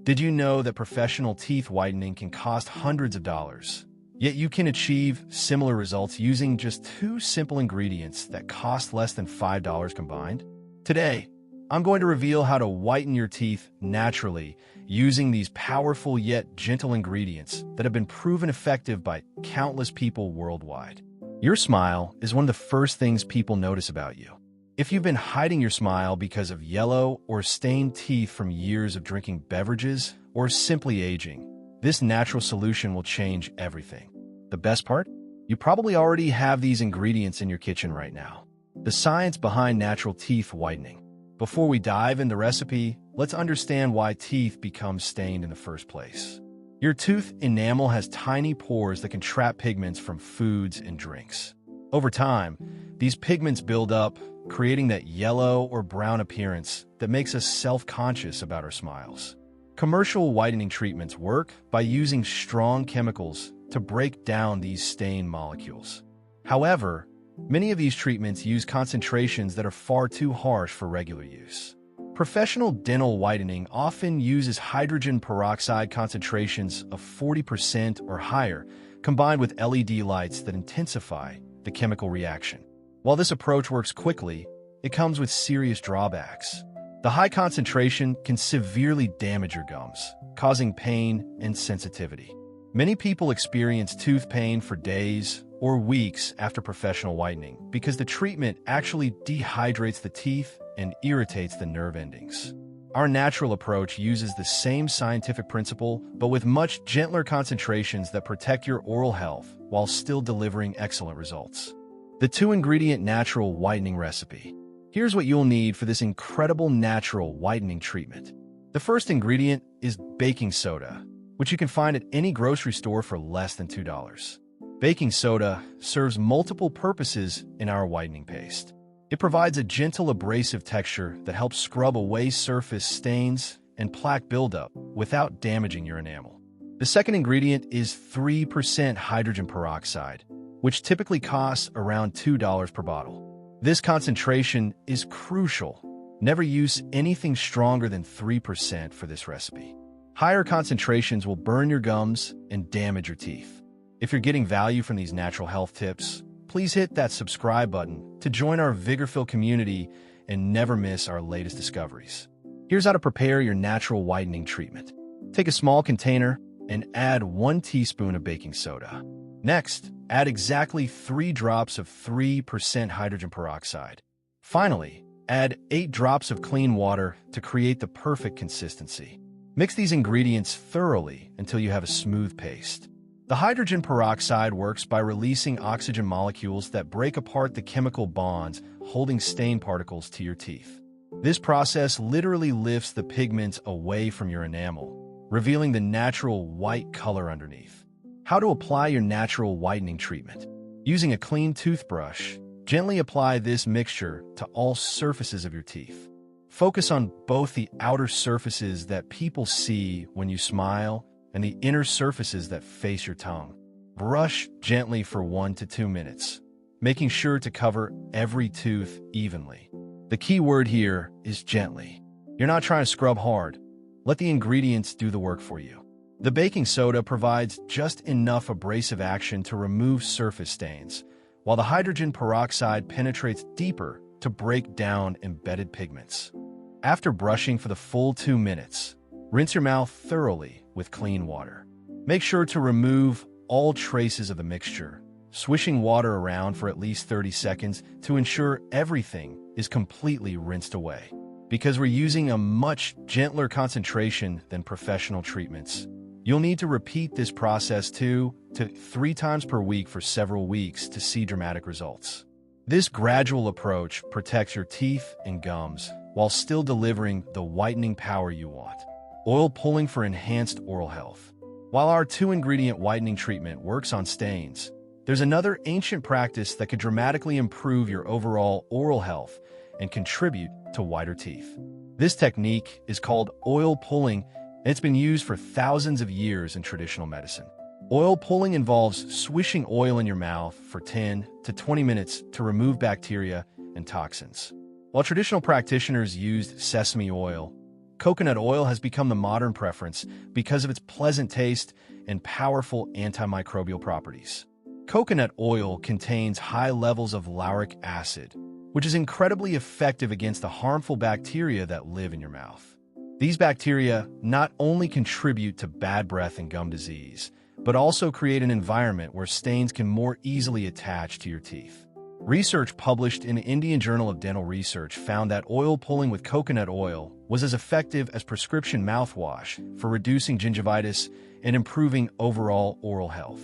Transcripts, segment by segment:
Did you know that professional teeth whitening can cost hundreds of dollars? Yet you can achieve similar results using just two simple ingredients that cost less than $5 combined? Today, I'm going to reveal how to whiten your teeth naturally using these powerful yet gentle ingredients that have been proven effective by countless people worldwide. Your smile is one of the first things people notice about you. If you've been hiding your smile because of yellow or stained teeth from years of drinking beverages or simply aging, this natural solution will change everything. The best part? You probably already have these ingredients in your kitchen right now. The science behind natural teeth whitening. Before we dive into the recipe, let's understand why teeth become stained in the first place. Your tooth enamel has tiny pores that can trap pigments from foods and drinks. Over time, these pigments build up, creating that yellow or brown appearance that makes us self-conscious about our smiles. Commercial whitening treatments work by using strong chemicals to break down these stain molecules. However, many of these treatments use concentrations that are far too harsh for regular use. Professional dental whitening often uses hydrogen peroxide concentrations of 40% or higher, combined with LED lights that intensify the chemical reaction. While this approach works quickly, it comes with serious drawbacks. The high concentration can severely damage your gums, causing pain and sensitivity. Many people experience tooth pain for days or weeks after professional whitening because the treatment actually dehydrates the teeth and irritates the nerve endings. Our natural approach uses the same scientific principle, but with much gentler concentrations that protect your oral health while still delivering excellent results. The 2-ingredient natural whitening recipe. Here's what you'll need for this incredible natural whitening treatment. The first ingredient is baking soda, which you can find at any grocery store for less than $2. Baking soda serves multiple purposes in our whitening paste. It provides a gentle abrasive texture that helps scrub away surface stains and plaque buildup without damaging your enamel. The second ingredient is 3% hydrogen peroxide, which typically costs around $2 per bottle. This concentration is crucial. Never use anything stronger than 3% for this recipe. Higher concentrations will burn your gums and damage your teeth. If you're getting value from these natural health tips, please hit that subscribe button to join our VIGORPHIL community and never miss our latest discoveries. Here's how to prepare your natural whitening treatment. Take a small container and add 1 teaspoon of baking soda. Next, add exactly 3 drops of 3% hydrogen peroxide. Finally, add 8 drops of clean water to create the perfect consistency. Mix these ingredients thoroughly until you have a smooth paste. The hydrogen peroxide works by releasing oxygen molecules that break apart the chemical bonds holding stain particles to your teeth. This process literally lifts the pigments away from your enamel, revealing the natural white color underneath. How to apply your natural whitening treatment. Using a clean toothbrush, gently apply this mixture to all surfaces of your teeth. Focus on both the outer surfaces that people see when you smile and the inner surfaces that face your tongue. Brush gently for 1 to 2 minutes, making sure to cover every tooth evenly. The key word here is gently. You're not trying to scrub hard. Let the ingredients do the work for you. The baking soda provides just enough abrasive action to remove surface stains, while the hydrogen peroxide penetrates deeper to break down embedded pigments. After brushing for the full 2 minutes, rinse your mouth thoroughly with clean water. Make sure to remove all traces of the mixture, swishing water around for at least 30 seconds to ensure everything is completely rinsed away. Because we're using a much gentler concentration than professional treatments, you'll need to repeat this process 2 to 3 times per week for several weeks to see dramatic results. This gradual approach protects your teeth and gums while still delivering the whitening power you want. Oil pulling for enhanced oral health. While our 2-ingredient whitening treatment works on stains, there's another ancient practice that could dramatically improve your overall oral health and contribute to whiter teeth. This technique is called oil pulling, and it's been used for thousands of years in traditional medicine. Oil pulling involves swishing oil in your mouth for 10 to 20 minutes to remove bacteria and toxins. While traditional practitioners used sesame oil, Coconut oil has become the modern preference because of its pleasant taste and powerful antimicrobial properties. Coconut oil contains high levels of lauric acid, which is incredibly effective against the harmful bacteria that live in your mouth. These bacteria not only contribute to bad breath and gum disease, but also create an environment where stains can more easily attach to your teeth. Research published in the Indian Journal of Dental Research found that oil pulling with coconut oil was as effective as prescription mouthwash for reducing gingivitis and improving overall oral health.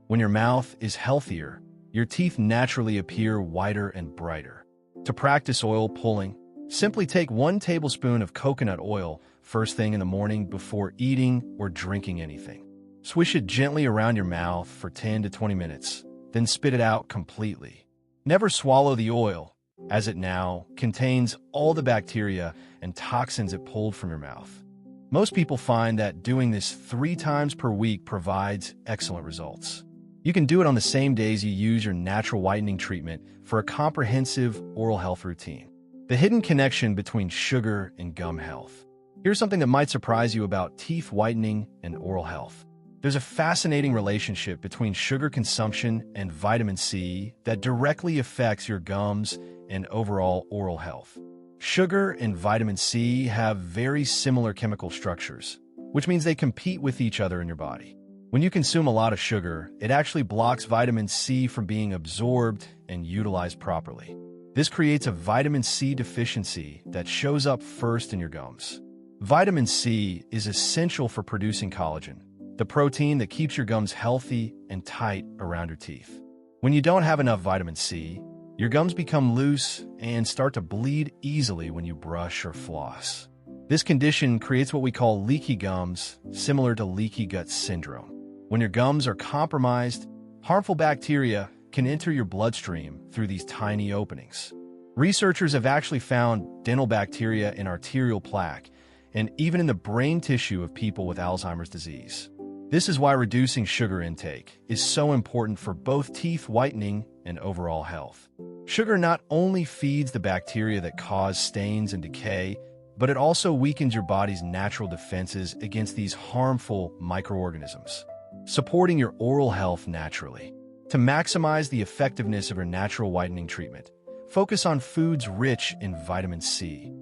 When your mouth is healthier, your teeth naturally appear whiter and brighter. To practice oil pulling, simply take 1 tablespoon of coconut oil first thing in the morning before eating or drinking anything. Swish it gently around your mouth for 10 to 20 minutes, then spit it out completely. Never swallow the oil, as it now contains all the bacteria and toxins it pulled from your mouth. Most people find that doing this 3 times per week provides excellent results. You can do it on the same days you use your natural whitening treatment for a comprehensive oral health routine. The hidden connection between sugar and gum health. Here's something that might surprise you about teeth whitening and oral health. There's a fascinating relationship between sugar consumption and vitamin C that directly affects your gums and overall oral health. Sugar and vitamin C have very similar chemical structures, which means they compete with each other in your body. When you consume a lot of sugar, it actually blocks vitamin C from being absorbed and utilized properly. This creates a vitamin C deficiency that shows up first in your gums. Vitamin C is essential for producing collagen, the protein that keeps your gums healthy and tight around your teeth. When you don't have enough vitamin C, your gums become loose and start to bleed easily when you brush or floss. This condition creates what we call leaky gums, similar to leaky gut syndrome. When your gums are compromised, harmful bacteria can enter your bloodstream through these tiny openings. Researchers have actually found dental bacteria in arterial plaque and even in the brain tissue of people with Alzheimer's disease. This is why reducing sugar intake is so important for both teeth whitening and overall health. Sugar not only feeds the bacteria that cause stains and decay, but it also weakens your body's natural defenses against these harmful microorganisms, supporting your oral health naturally. To maximize the effectiveness of your natural whitening treatment, focus on foods rich in vitamin C.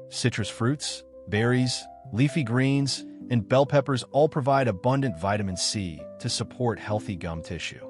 Citrus fruits, berries, leafy greens, and bell peppers all provide abundant vitamin C to support healthy gum tissue.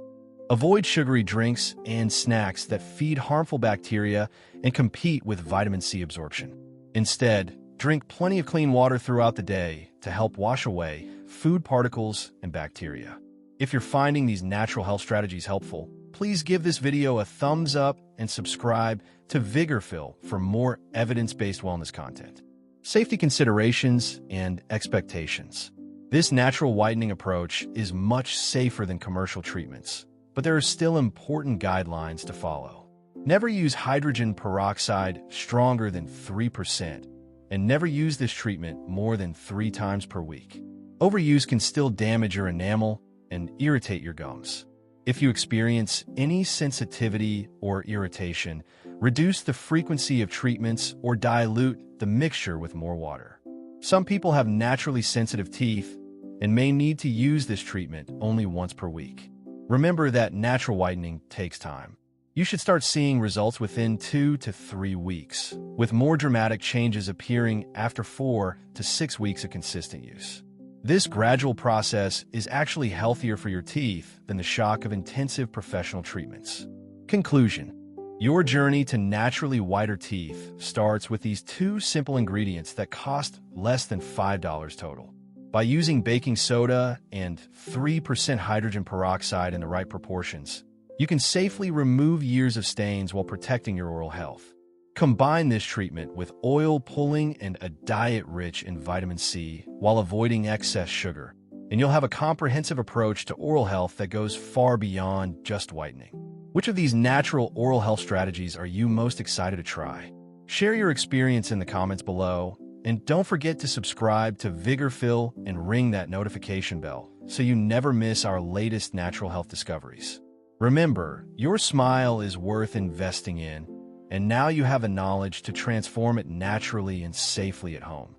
Avoid sugary drinks and snacks that feed harmful bacteria and compete with vitamin C absorption. Instead, drink plenty of clean water throughout the day to help wash away food particles and bacteria. If you're finding these natural health strategies helpful, please give this video a thumbs up and subscribe to VIGORPHIL for more evidence-based wellness content. Safety considerations and expectations. This natural whitening approach is much safer than commercial treatments, but there are still important guidelines to follow. Never use hydrogen peroxide stronger than 3%, and never use this treatment more than 3 times per week. Overuse can still damage your enamel and irritate your gums. If you experience any sensitivity or irritation, reduce the frequency of treatments or dilute the mixture with more water. Some people have naturally sensitive teeth and may need to use this treatment only once per week. Remember that natural whitening takes time. You should start seeing results within 2 to 3 weeks, with more dramatic changes appearing after 4 to 6 weeks of consistent use. This gradual process is actually healthier for your teeth than the shock of intensive professional treatments. Conclusion: your journey to naturally whiter teeth starts with these 2 simple ingredients that cost less than $5 total. By using baking soda and 3% hydrogen peroxide in the right proportions, you can safely remove years of stains while protecting your oral health. Combine this treatment with oil pulling and a diet rich in vitamin C while avoiding excess sugar, and you'll have a comprehensive approach to oral health that goes far beyond just whitening. Which of these natural oral health strategies are you most excited to try? Share your experience in the comments below, and don't forget to subscribe to VIGORPHIL and ring that notification bell so you never miss our latest natural health discoveries. Remember, your smile is worth investing in, and now you have the knowledge to transform it naturally and safely at home.